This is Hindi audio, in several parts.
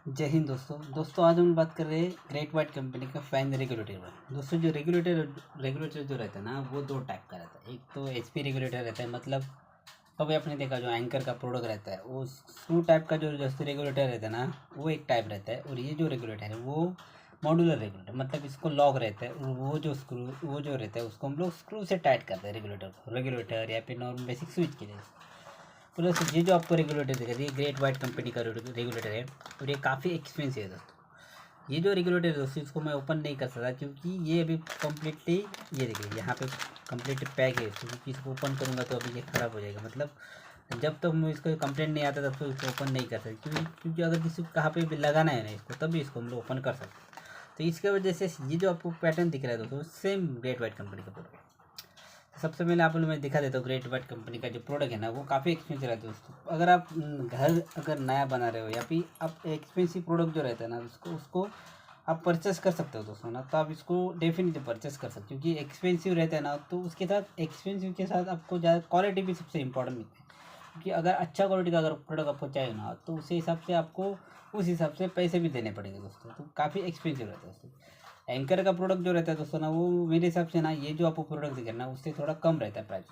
जय हिंद दोस्तों आज हम बात कर रहे हैं ग्रेट वाइट कंपनी का फैन रेगुलेटर पर। दोस्तों जो रेगुलेटर जो रहता है ना वो दो टाइप का रहता है। एक तो एचपी रेगुलेटर रहता है, मतलब कभी आपने देखा जो एंकर का प्रोडक्ट रहता है वो स्क्रू टाइप का जो जैसे रेगुलेटर रहता है ना वो एक टाइप रहता है। और ये जो रेगुलेटर है वो मॉड्यूलर रेगुलेटर, मतलब इसको लॉक रहता है और वो जो रहता है उसको हम लोग स्क्रू से टाइट करते हैं रेगुलेटर या फिर नॉर्मल बेसिक स्विच के लिए। तो दोस्तों ये जो आपको रेगुलेटर दिखा ये ग्रेट वाइट कंपनी का रेगुलेटर है और ये काफ़ी एक्सपेंसिव है दोस्तों। ये जो रेगुलेटर है दोस्तों इसको मैं ओपन नहीं कर सकता क्योंकि ये अभी कम्प्लीटली ये देखिए यहाँ पे कम्प्लीट पैक है, क्योंकि इसको ओपन करूँगा तो अभी ये ख़राब हो जाएगा। मतलब जब तक मैं इसको कंप्लेंट नहीं आता तब तो इसको ओपन नहीं कर सकते, क्योंकि अगर किसी को कहाँ पे भी लगाना है ना इसको तब भी इसको हम लोग ओपन कर सकते हैं। तो इसके वजह से ये जो आपको पैटर्न दिख रहा है दोस्तों सेम ग्रेट वाइट कंपनी का प्रोडक्ट है। सबसे पहले आप लोग मैं दिखा देता हूँ ग्रेट वाइट कंपनी का जो प्रोडक्ट है ना वो काफ़ी एक्सपेंसिव रहता है दोस्तों। अगर आप घर अगर नया बना रहे हो या फिर आप एक्सपेंसिव प्रोडक्ट जो रहता है ना उसको आप परचेस कर सकते हो दोस्तों ना, तो आप इसको डेफिनेटली परचेस कर सकते हो क्योंकि एक्सपेंसिव रहता है ना। तो उसके साथ एक्सपेंसिव के साथ आपको ज़्यादा क्वालिटी भी सबसे इंपॉर्टेंट मिलती है, क्योंकि अगर अच्छा क्वालिटी का अगर प्रोडक्ट आपको चाहिए ना तो उसी हिसाब से आपको उस हिसाब से पैसे भी देने पड़ेंगे दोस्तों। तो काफ़ी एक्सपेंसिव रहता है दोस्तों। एंकर का प्रोडक्ट जो रहता है दोस्तों ना वो मेरे हिसाब से ना ये जो आपको प्रोडक्ट दिख रहा है ना उससे थोड़ा कम रहता है प्राइस।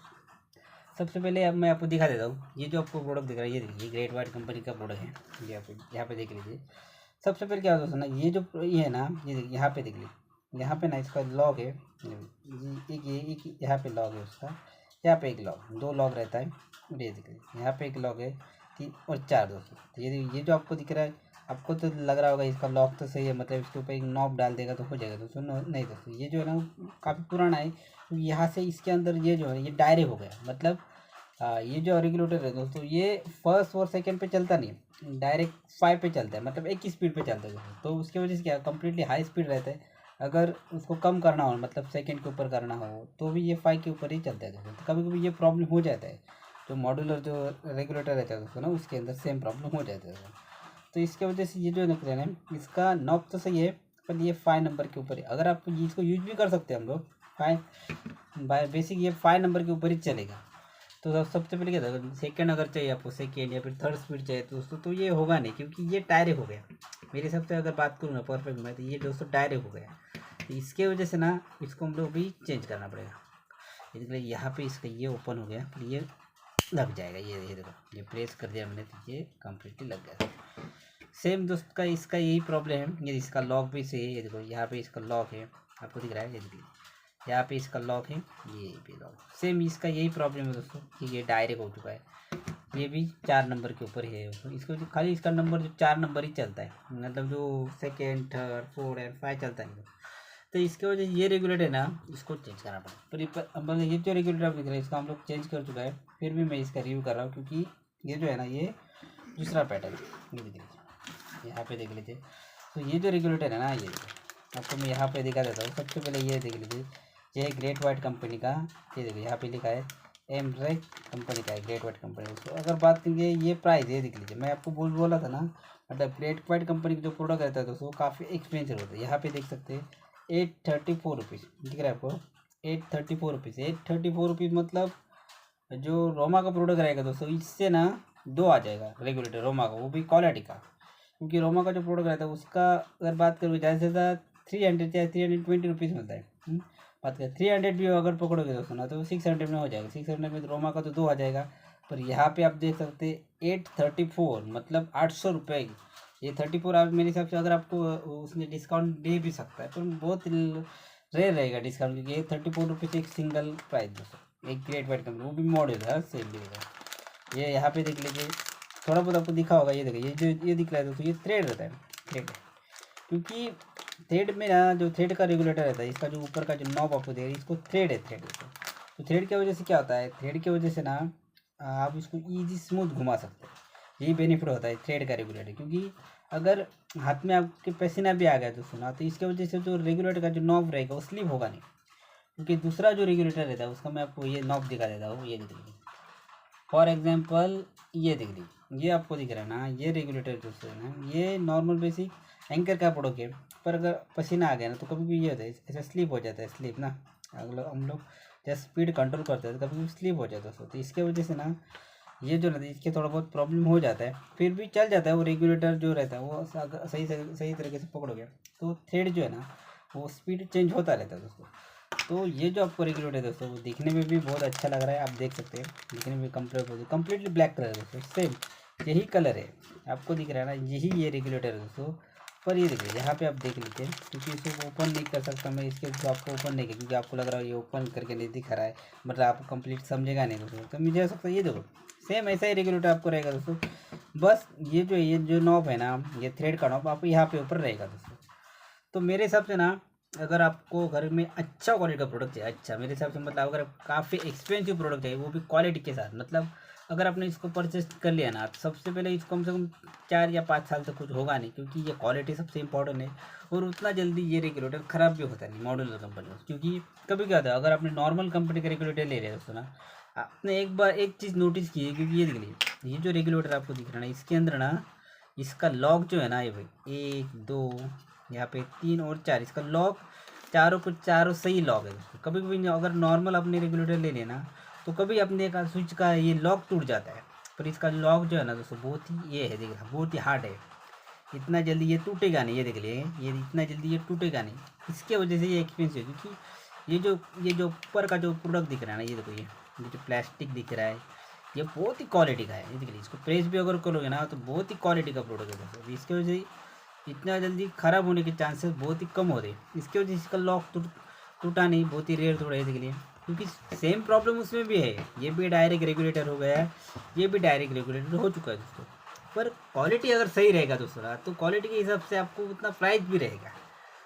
सबसे पहले अब मैं आपको दिखा देता हूँ ये जो आपको प्रोडक्ट दिख रहा है, ये देखिए ग्रेट वाइट कंपनी का प्रोडक्ट है। ये आप यहाँ पे देख लीजिए। सबसे पहले क्या होता है दोस्तों ना, ये जो ये है ना ये देखिए यहाँ पे देख लीजिए, यहाँ पे ना इसका लॉक है। एक यहाँ पे लॉक है उसका, यहाँ पे एक लॉक, दो लॉक रहता है। और ये देखिए यहाँ पे एक लॉक है, तीन और चार दोस्तों। तो ये जो आपको दिख रहा है आपको तो लग रहा होगा इसका लॉक तो सही है, मतलब इसके ऊपर एक नॉब डाल देगा तो हो जाएगा दोस्तों। नहीं दोस्तों, ये जो है ना काफ़ी पुराना है, क्योंकि यहाँ से इसके अंदर ये जो है ये डायरेक्ट हो गया। मतलब ये जो रेगुलेटर है दोस्तों ये फर्स्ट और सेकंड पे चलता नहीं है, डायरेक्ट 5 पे चलता है, मतलब एक ही स्पीड पे चलता है दोस्तों। तो उसकी वजह से क्या कम्प्लीटली हाई स्पीड रहता है। अगर उसको कम करना हो, मतलब सेकंड के ऊपर करना हो तो भी ये 5 के ऊपर ही चलता है दोस्तों। तो कभी कभी ये प्रॉब्लम हो जाता है, जो मॉड्यूलर जो रेगुलेटर रहता है दोस्तों ना उसके अंदर सेम प्रॉब्लम हो जाता है दोस्तों। तो इसके वजह से ये जो निकले ना इसका नॉब तो सही है, पर ये 5 नंबर के ऊपर है। अगर आप इसको यूज भी कर सकते हैं हम लोग 5 बाय बेसिक, ये 5 नंबर के ऊपर ही चलेगा। तो सबसे पहले क्या था, सेकंड अगर चाहिए आपको सेकंड या फिर थर्ड स्पीड चाहिए तो दोस्तों तो ये होगा नहीं, क्योंकि ये डायरेक्ट हो गया। मेरे हिसाब से अगर बात करूँ ना परफेक्ट में तो ये दोस्तों डायरेक्ट हो गया। तो इसके वजह से ना इसको हम लोग भी चेंज करना पड़ेगा। इसलिए यहाँ पे इसका ये ओपन हो गया, फिर ये लग जाएगा। ये देखो ये प्रेस कर दिया मैंने तो ये कम्प्लीटली लग गया। सेम दोस्त का इसका यही प्रॉब्लम है। ये इसका लॉक भी सही है, ये देखो यहाँ पे इसका लॉक है, आपको दिख रहा है, ये देखिए यहाँ पे इसका लॉक है, ये भी लॉक सेम इसका यही प्रॉब्लम है दोस्तों कि ये डायरेक्ट हो चुका है। ये भी 4 नंबर के ऊपर है इसको जो खाली इसका नंबर जो 4 नंबर ही चलता है, मतलब जो सेकेंड थर्ड फोर्थ एंड 5 चलता है। तो इसके वजह से ये रेगुलेटर है ना इसको चेंज करना पड़ेगा। मतलब ये जो रेगुलेटर आप दिख रहा है इसका हम लोग चेंज कर चुका है, फिर भी मैं इसका रिव्यू कर रहा हूँ क्योंकि ये जो है ना ये दूसरा पैटर्न है। ये देख लीजिए यहाँ पे देख लीजिए। तो ये जो रेगुलेटर है ना ये देखिए आपको मैं यहाँ पे दिखा देता हूँ। सबसे पहले ये देख लीजिए, ये ग्रेट वाइट कंपनी का, ये देखिए यहाँ पे लिखा है एमरेक कंपनी का है, ग्रेट वाइट कंपनी। उसको अगर बात करेंगे ये प्राइस ये देख लीजिए, मैं आपको बोला था ना, मतलब ग्रेट वाइट कंपनी का जो प्रोडक्ट रहता है दोस्तों वो काफ़ी एक्सपेंसिव होता है। यहाँ पे देख सकते हैं 834 रुपीज़ दिख रहा है आपको, 834 रुपीज़। 834 रुपीज़ मतलब जो रोमा का प्रोडक्ट रहेगा दोस्तों इससे ना दो आ जाएगा रेगुलेटर रोमा का, वो भी क्वालिटी का। क्योंकि रोमा का जो प्रोडक्ट रहता है उसका अगर बात करोगे ज़्यादा से ज़्यादा 300 या 320 रुपीज़ मिलता है। बात करें 300 भी अगर पकड़ोगे दोस्तों ना तो 600 में हो जाएगा। 600 में तो रोमा का तो दो आ जाएगा। पर यहाँ पे आप देख सकते हैं 834 मतलब 800 रुपये। ये 34 आप मेरे हिसाब से अगर आपको उसने डिस्काउंट दे भी सकता है, पर बहुत रेयर रहेगा डिस्काउंट, क्योंकि ये 34 रुपीज़ एक सिंगल प्राइस दोस्तों। एक ग्रेट वाइट कंपनी वो भी मॉडल है सेम मिलेगा। ये यहाँ पे देख लीजिए, थोड़ा बहुत आपको दिखा होगा, ये देखिए ये जो ये दिख रहा है दोस्तों ये थ्रेड रहता है, थ्रेड। क्योंकि थ्रेड में ना जो थ्रेड का रेगुलेटर रहता है इसका जो ऊपर का जो नॉब आपको देगा इसको थ्रेड है, थ्रेड। तो थ्रेड की वजह से क्या होता है, थ्रेड की वजह से ना आप इसको ईजी स्मूथ घुमा सकते हैं। यही बेनिफिट होता है थ्रेड का रेगुलेटर। क्योंकि अगर हाथ में आपके पसीना भी आ गया दोस्तों ना तो इसके वजह से जो रेगुलेटर का जो नॉब रहेगा वो स्लिप होगा नहीं। क्योंकि दूसरा जो रेगुलेटर रहता है उसका मैं आपको ये नॉब दिखा देता हूँ, ये देख लीजिए। फॉर एग्जांपल ये देख लीजिए, ये आपको दिख रहा है ना ये रेगुलेटर दोस्तों है ना ये नॉर्मल बेसिक एंकर का प्रोडक्ट है। पर अगर पसीना आ गया ना तो कभी भी ये होता है ऐसा स्लिप हो जाता है, स्लिप ना हम लोग जब स्पीड कंट्रोल करते हैं तो कभी भी स्लिप हो जाता है दोस्तों। तो इसके वजह से ना ये जो रहता है इसके थोड़ा बहुत प्रॉब्लम हो जाता है, फिर भी चल जाता है। वो रेगुलेटर जो रहता है वो सही तरीके से पकड़ोगे तो थ्रेड जो है ना वो स्पीड चेंज होता रहता है दोस्तों। तो ये जो आपको रेगुलेटर है दोस्तों वो दिखने में भी बहुत अच्छा लग रहा है, आप देख सकते हैं दिखने में कम्प्लीटली ब्लैक कलर है दोस्तों, सेम यही कलर है आपको दिख रहा है ना, यही ये रेगुलेटर है दोस्तों। पर ये देखिए यहाँ पे आप देख लेते हैं, क्योंकि इसको ओपन नहीं कर सकता मैं इसके, तो आपको ओपन नहीं किया क्योंकि आपको लग रहा है ये ओपन करके नहीं दिखा रहा है, मतलब आपको कंप्लीट समझेगा नहीं दोस्तों। तो मुझे हो सकता है ये देखो सेम ऐसा ही रेगुलेटर आपको रहेगा दोस्तों, बस ये जो नॉब है ना, ये थ्रेड का नॉब आपको यहाँ पे ऊपर रहेगा दोस्तों। तो मेरे हिसाब से ना अगर आपको घर में अच्छा क्वालिटी का प्रोडक्ट चाहिए, अच्छा मेरे हिसाब से मतलब अगर काफ़ी एक्सपेंसिव प्रोडक्ट चाहिए वो भी क्वालिटी के साथ, मतलब अगर आपने इसको परचेस कर लिया ना तो सबसे पहले इसको कम से कम 4 या 5 साल तक कुछ होगा नहीं, क्योंकि ये क्वालिटी सबसे इंपॉर्टेंट है। और उतना जल्दी ये रेगुलेटर ख़राब भी होता नहीं मॉड्यूलर कंपनी में, क्योंकि कभी क्या होता है अगर आपने नॉर्मल कंपनी का रेगुलेटर ले लिया दोस्तों ना, आपने एक बार एक चीज़ नोटिस की है, क्योंकि ये देख लीजिए ये जो रेगुलेटर आपको दिख रहा है ना इसके अंदर ना इसका लॉक जो है ना, ये भाई 1 2 यहाँ पे 3 और 4 इसका लॉक चारों सही लॉक है दोस्तों। कभी कभी अगर नॉर्मल अपने रेगुलेटर ले लेना तो कभी अपने का स्विच का ये लॉक टूट जाता है, पर इसका लॉक जो है ना दोस्तों बहुत ही ये है, देखिए बहुत ही हार्ड है, इतना जल्दी ये टूटेगा नहीं। ये देख लिए ये इतना जल्दी ये टूटेगा नहीं, इसके वजह से ये एक्सपेंसिव है। क्योंकि ये जो ऊपर का जो प्रोडक्ट दिख रहा है ना, ये देखो ये जो प्लास्टिक दिख रहा है ये बहुत ही क्वालिटी का है। ये देखिए इसको प्रेस भी अगर करोगे ना तो बहुत ही क्वालिटी का प्रोडक्ट है दोस्तों। इसकी वजह से इतना जल्दी ख़राब होने के चांसेस बहुत ही कम हो रहे हैं। इसकी वजह से इसका लॉक टूटा नहीं, बहुत ही रेयर थोड़ा है इसके लिए, क्योंकि सेम प्रॉब्लम उसमें भी है। ये भी डायरेक्ट रेगुलेटर हो गया है, ये भी डायरेक्ट रेगुलेटर हो चुका है दोस्तों। पर क्वालिटी अगर सही रहेगा दोस्तों तो क्वालिटी के हिसाब से आपको उतना प्राइस भी रहेगा।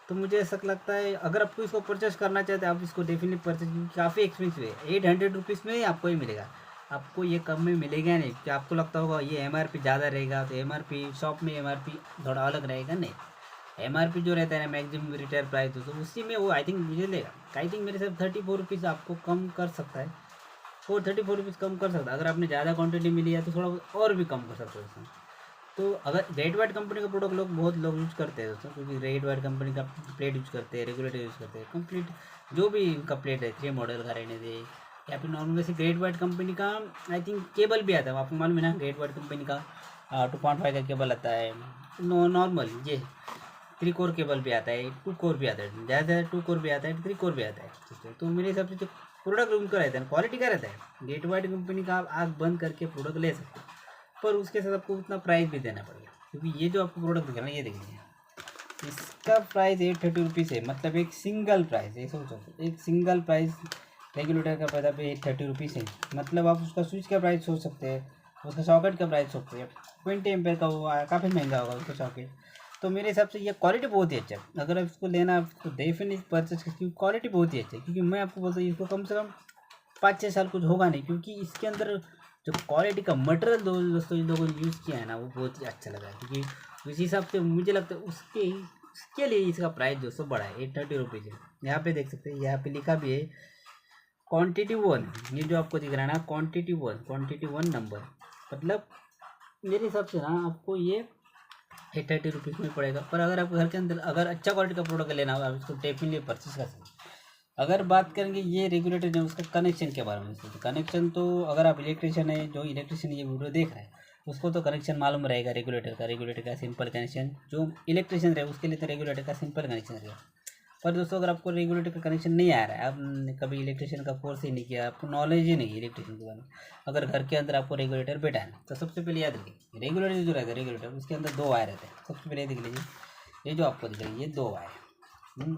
तो मुझे ऐसा लगता है अगर आपको इसको परचेस करना चाहते हैं आप इसको डेफिनेटली परचेस, काफ़ी एक्सपेंसिव है। 800 रुपीज़ में ही आपको ही मिलेगा, आपको ये कम में मिलेगा नहीं। कि आपको लगता होगा ये MRP ज़्यादा रहेगा, तो MRP शॉप में MRP थोड़ा अलग रहेगा, नहीं। MRP जो रहता है ना मैक्सिमम रिटेल प्राइस दोस्तों, उसी में वो आई थिंक मुझे लेगा, आई थिंक मेरे साथ 34 रुपीज़ आपको कम कर सकता है, वो 34 रुपीज़ कम कर सकता है। अगर आपने ज़्यादा क्वांटिटी मिली है तो थोड़ा और भी कम कर सकते हो उसमें। तो अगर रेड वाइट कंपनी का प्रोडक्ट बहुत लोग यूज़ करते हैं दोस्तों, क्योंकि रेड वाइट कंपनी का प्लेट यूज़ करते हैं, रेगुलेटर यूज़ करते हैं, कंप्लीट जो भी इनका प्लेट है 3 मॉडल का रहने दे, या फिर नॉर्मल वैसे ग्रेट वाइट कंपनी का आई थिंक केबल भी आता है, आपको मालूम है ना ग्रेट वाइट कंपनी का 2.5 का केबल आता है। नॉर्मल ये 3 कोर केबल भी आता है, 2 कोर भी आता है, ज़्यादा 2 कोर भी आता है, 3 कोर भी आता है। तो मेरे हिसाब से जो प्रोडक्ट उनका रहता है क्वालिटी का रहता है, ग्रेट वाइट कंपनी का आप आँख बंद करके प्रोडक्ट ले सकते हो, पर उसके साथ आपको उतना प्राइस भी देना पड़ेगा। क्योंकि ये जो आपको प्रोडक्ट दिख रहा है ना, ये देखिए इसका प्राइस 830 रुपीज़ है, मतलब एक सिंगल प्राइस है, सोचो एक सिंगल प्राइस रेगुलेटर का पैसा पे 830 रुपीज़ है। मतलब आप उसका स्विच का प्राइस सोच सकते हैं, उसका सॉकेट का प्राइस सोच सकते हैं। 20 एम्पेयर का वो काफ़ी महंगा होगा उसका सॉकेट। तो मेरे हिसाब से ये क्वालिटी बहुत ही अच्छा है, अगर आप इसको लेना तो डेफिनेटली परचेज क्योंकि क्वालिटी बहुत ही अच्छा है। क्योंकि मैं आपको बोलता हूँ इसको कम से कम 5-6 साल कुछ होगा नहीं, क्योंकि इसके अंदर जो क्वालिटी का मटेरियल दोस्तों इन लोगों ने यूज़ किया है ना वो बहुत ही अच्छा लगा है। क्योंकि उस हिसाब से मुझे लगता है उसके लिए इसका प्राइस दोस्तों बढ़ा है, 830 रुपीज़ है। यहाँ पे देख सकते हैं, यहाँ पे लिखा भी है क्वांटिटी 1, ये जो आपको दिख रहा है ना क्वांटिटी 1 नंबर, मतलब मेरे हिसाब से ना आपको ये 830 रुपीज़ में पड़ेगा। पर अगर आपको घर के अंदर अगर अच्छा क्वालिटी का प्रोडक्ट लेना हो आप इसको डेफिनेटली परचेज कर सकते हैं। अगर बात करेंगे ये रेगुलेटर जो उसका कनेक्शन के बारे में, तो कनेक्शन तो अगर आप इलेक्ट्रिशियन है, जो इलेक्ट्रिशियन ये वीडियो देख रहा है उसको तो कनेक्शन मालूम रहेगा रेगुलेटर का सिंपल कनेक्शन। जो इलेक्ट्रिशियन रहे उसके लिए तो रेगुलेटर का सिंपल कनेक्शन रहेगा। पर दोस्तों अगर आपको रेगुलेटर का कनेक्शन नहीं आ रहा है, आपने कभी इलेक्ट्रिशियन का कोर्स ही नहीं किया, आपको नॉलेज ही नहीं है इलेक्ट्रिशियन के बारे में, अगर घर के अंदर आपको रेगुलेटर बैठाना तो सबसे पहले याद रखिए रेगुलेटर जो रहता है रेगुलेटर उसके अंदर 2 वायर रहते हैं। सबसे पहले देख लीजिए ये जो आपको दिख रहा है ये 2 वायर,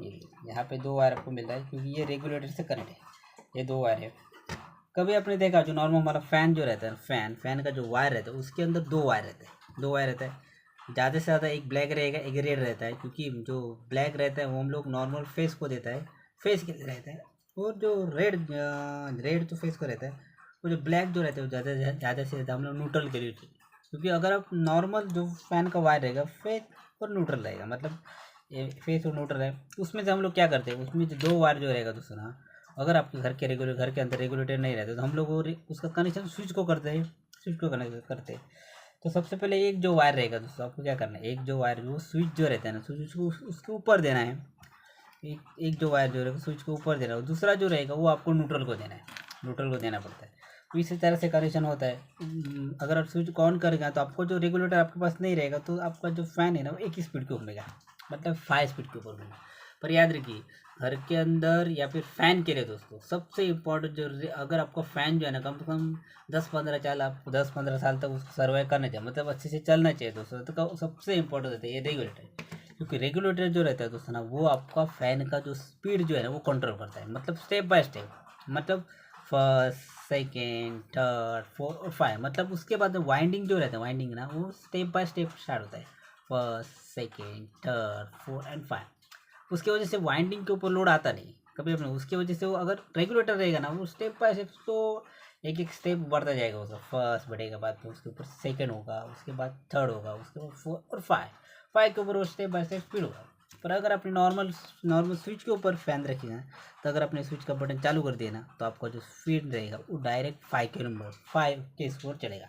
ये यहाँ पे 2 वायर आपको मिल रहा है क्योंकि ये रेगुलेटर से कनेक्ट है, ये 2 वायर है। कभी आपने देखा जो नॉर्मल हमारा फ़ैन जो रहता है फैन का जो वायर रहता है उसके अंदर 2 वायर रहता है, 2 वायर रहता है। ज़्यादा से ज़्यादा एक ब्लैक रहेगा एक रेड रहता है, क्योंकि जो ब्लैक रहता है वो हम लोग नॉर्मल फेस को देता है, फेस के लिए रहता है। और जो रेड तो फेस को रहता है, वो जो ब्लैक जो रहता है वो ज़्यादा से ज़्यादा हम लोग न्यूट्रल के लिए, क्योंकि अगर आप नॉर्मल जो फ़ैन का वायर रहेगा फेस और न्यूट्रल रहेगा, मतलब ये फेस और न्यूट्रल है, उसमें से हम लोग क्या करते हैं उसमें जो 2 वायर जो रहेगा दोस्तों ना, अगर आपके घर के अंदर रेगुलेटर नहीं रहते तो हम लोग उसका कनेक्शन स्विच को करते हैं, स्विच को कनेक्ट करते हैं। तो सबसे पहले एक जो वायर रहेगा दोस्तों आपको क्या करना है, एक जो वायर वो स्विच जो रहता है ना स्विच को उसके ऊपर देना है, एक जो वायर जो रहेगा स्विच को ऊपर देना है, दूसरा जो रहेगा वो आपको न्यूट्रल को देना है, न्यूट्रल को देना पड़ता है। तो इसी तरह से कनेक्शन होता है। अगर आप स्विच को ऑन करेंगे तो आपको जो रेगुलेटर आपके पास नहीं रहेगा तो आपका जो फ़ैन है ना वो एक ही स्पीड के घूमेगा, मतलब 5 स्पीड के ऊपर घूमेगा। पर याद रखिए, घर के अंदर या फिर फ़ैन के लिए दोस्तों सबसे इम्पोर्टेंट अगर आपका फ़ैन जो है ना कम से कम 10-15 साल तक उसको सर्वाइव करना चाहिए, मतलब अच्छे से चलना चाहिए दोस्तों। तो सबसे इम्पोर्टेंट रहता है ये रेगुलेटर, क्योंकि रेगुलेटर जो रहता है दोस्तों ना वो आपका फ़ैन का जो स्पीड जो है ना वो कंट्रोल करता है, मतलब स्टेप बाय स्टेप, मतलब फर्स्ट, सेकेंड, थर्ड, फोर्थ और फाइव, मतलब उसके बाद वाइंडिंग जो रहता है, वाइंडिंग ना वो स्टेप बाय स्टेप स्टार्ट होता है, first, second, third, fourth and five. उसकी वजह से वाइंडिंग के ऊपर लोड आता नहीं कभी अपने, उसकी वजह से वो अगर रेगुलेटर रहेगा ना वो स्टेप बाय स्टेप तो एक एक स्टेप बढ़ता जाएगा, उसका फर्स्ट बढ़ेगा, बाद में उसके ऊपर सेकंड होगा, उसके बाद थर्ड होगा, उसके बाद फोर्थ और फाइव, फाइव के ऊपर वो स्टेप बाय स्टेप स्पीड होगा। पर अगर आपने नॉर्मल नॉर्मल स्विच के ऊपर फैन रखेगा तो अगर आपने स्विच का बटन चालू कर दिया ना तो आपका जो स्पीड रहेगा वो डायरेक्ट 5 के स्कोर चलेगा,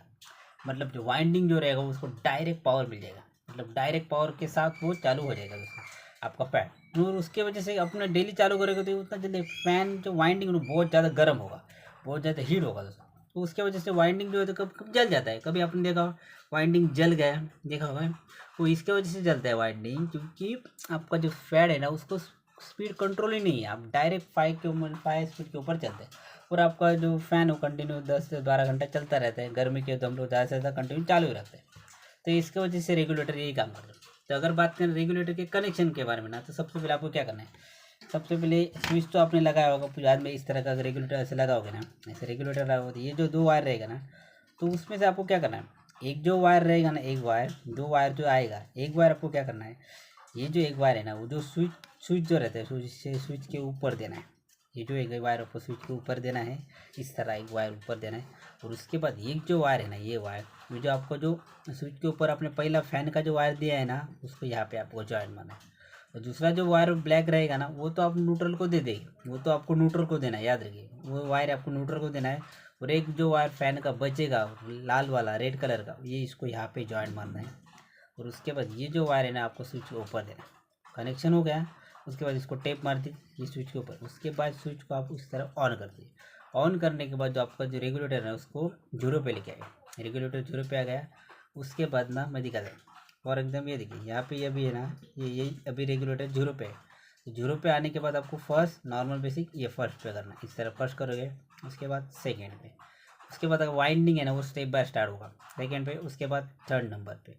मतलब जो वाइंडिंग जो रहेगा उसको डायरेक्ट पावर मिल जाएगा, मतलब डायरेक्ट पावर के साथ वो चालू हो जाएगा दोस्तों आपका फैन। और उसके वजह से अपने डेली चालू करेगा तो उतना जल्दी फैन जो वाइंडिंग बहुत ज़्यादा गर्म होगा, बहुत ज़्यादा हीट होगा दोस्तों। तो उसके वजह से वाइंडिंग जो है तो कब कब जल जाता है, कभी आपने देखा वाइंडिंग जल गया, देखा होगा। वो इसके वजह से जलता है वाइंडिंग, क्योंकि आपका जो फैन है ना उसको स्पीड कंट्रोल ही नहीं है, आप डायरेक्ट 5 स्पीड के ऊपर चलते हैं। और आपका जो फ़ैन हो कंटिन्यू 10 से 12 घंटा चलता रहता है, गर्मी के तो हम लोग ज़्यादा से ज़्यादा कंटिन्यू चालू ही रखते हैं। तो इसके वजह से रेगुलेटर यही काम करता है। तो अगर बात करें रेगुलेटर के कनेक्शन के बारे में ना, तो सबसे पहले आपको क्या करना है, सबसे पहले स्विच तो आपने लगाया होगा, फिर बाद में इस तरह का अगर रेगुलेटर ऐसे लगाओगे ना, ऐसे रेगुलेटर लगा होगा तो ये जो 2 वायर रहेगा ना, तो उसमें से आपको क्या करना है, एक जो वायर रहेगा ना, एक वायर, 2 वायर जो आएगा, एक वायर आपको क्या करना है, ये जो एक वायर है ना वो जो स्विच स्विच जो रहता है स्विच से स्विच के ऊपर देना है, ये जो एक वायर आपको स्विच के ऊपर देना है, इस तरह एक वायर ऊपर देना है। और उसके बाद एक जो वायर है ना, ये वायर, ये जो आपको जो स्विच के ऊपर आपने पहला फैन का जो वायर दिया है ना उसको यहाँ पे आपको जॉइन मारना है। और दूसरा जो वायर ब्लैक रहेगा ना वो तो आप न्यूट्रल को दे देगी, वो तो आपको न्यूट्रल को देना है, याद रखिए वो वायर आपको न्यूट्रल को देना है। और एक जो वायर फैन का बचेगा लाल वाला रेड कलर का, ये इसको यहाँ पे जॉइन मारना है। और उसके बाद ये जो वायर है ना आपको स्विच के ऊपर देना है, कनेक्शन हो गया। उसके बाद इसको टेप मार दी ये स्विच के ऊपर, उसके बाद स्विच को आप इस तरह ऑन कर दिए। ऑन करने के बाद जो आपका जो रेगुलेटर है उसको 0 पे लेके आए, रेगुलेटर 0 पे आ गया। उसके बाद ना मैं दिखा दें और एकदम ये देखिए यहाँ पे ये भी है ना, ये अभी रेगुलेटर 0 पे है। तो 0 पे आने के बाद आपको फर्स्ट नॉर्मल बेसिक ये फर्स्ट पे करना है, इस तरह फर्स्ट करोगे, उसके बाद सेकेंड पे, उसके बाद अगर वाइंडिंग है ना वो स्टेप बाय स्टार्ट होगा सेकेंड पे, उसके बाद थर्ड नंबर पे,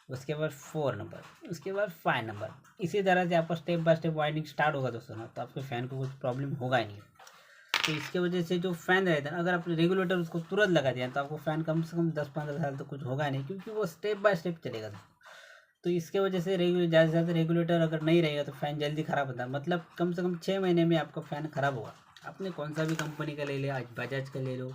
उसके बाद 4 नंबर, उसके बाद 5 नंबर। इसी तरह से आपका step by step winding start होगा दोस्तों ना, तो आपके फ़ैन को कुछ प्रॉब्लम होगा ही नहीं। तो इसके वजह से जो फ़ैन रहता है ना, अगर आपने रेगुलेटर उसको तुरंत लगा दिया तो आपको फ़ैन कम से कम 10-15 साल तक कुछ होगा नहीं, क्योंकि वो स्टेप बाय स्टेप चलेगा दोस्तों। तो इसके वजह से ज़्यादा से ज़्यादा रेगुलेटर अगर नहीं रहेगा तो फ़ैन जल्दी ख़राब होता है, मतलब कम से कम 6 महीने में आपका फ़ैन ख़राब होगा। आपने कौन सा भी कंपनी का ले लिया, आज बजाज का ले लो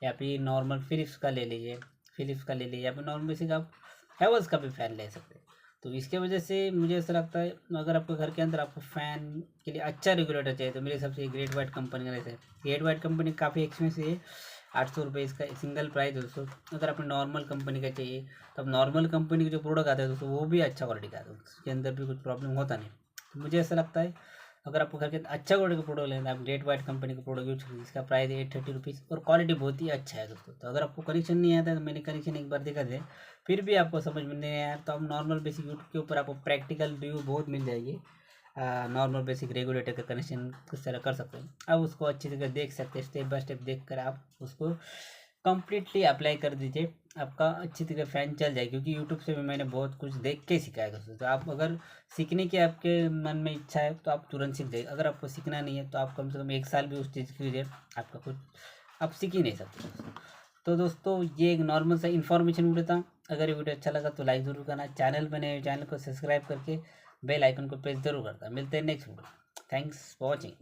या फिर नॉर्मल फिलिप्स का ले लीजिए, फिलिप्स का ले लीजिए, या फिर नॉर्मल बेसिक आप हैवल्स का भी फ़ैन ले सकते हैं। तो इसके वजह से मुझे ऐसा लगता है अगर आपके घर के अंदर आपको फ़ैन के लिए अच्छा रेगुलेटर चाहिए तो मेरे हिसाब से ग्रेट वाइट कंपनी का रहता है। ग्रेट वाइट कंपनी काफ़ी एक्सपेंसिव है, 800 रुपये इसका सिंगल प्राइस है दोस्तों। अगर आपको नॉर्मल कंपनी का चाहिए तो अब नॉर्मल कंपनी के जो प्रोडक्ट आते हैं दोस्तों वो भी अच्छा क्वालिटी का आता है, उसके अंदर भी कुछ प्रॉब्लम होता नहीं। तो मुझे ऐसा लगता है अगर आपको घर के अंदर अच्छा क्वालिटी का प्रोडक्ट लेना है आप ग्रेट वाइट कंपनी का प्रोडक्ट यूज करिए, जिसका प्राइस है 830 रुपीज़ और क्वालिटी बहुत ही अच्छा है दोस्तों। तो अगर आपको कनेक्शन नहीं आता है तो मैंने कनेक्शन एक बार दिखा दे, फिर भी आपको समझ में नहीं आया तो आप नॉर्मल बेसिक यूट्यूब के ऊपर आपको प्रैक्टिकल रिव्यू बहुत मिल जाएगी। नॉर्मल बेसिक रेगुलेटर का कनेक्शन किस तरह कर सकते हैं आप उसको अच्छी तरह देख सकते हैं, स्टेप बाय स्टेप देख कर आप उसको कम्प्लीटली अप्लाई कर दीजिए, आपका अच्छी तरह फ़ैन चल जाए। क्योंकि यूट्यूब से भी मैंने बहुत कुछ देख के सीखा है दोस्तों। तो आप अगर सीखने की आपके मन में इच्छा है तो आप तुरंत सीख जाइए, अगर आपको सीखना नहीं है तो आप कम से कम 1 साल भी उस चीज़ कीजिए, आपका कुछ आप सीख ही नहीं सकते दोस्तों। तो दोस्तों ये एक नॉर्मल सा इन्फॉर्मेशन वीडियो था। अगर ये वीडियो अच्छा लगा तो लाइक ज़रूर करना, चैनल बने चैनल को सब्सक्राइब करके बेल आइकन को प्रेस जरूर करता। मिलते हैं next video. Thanks for watching.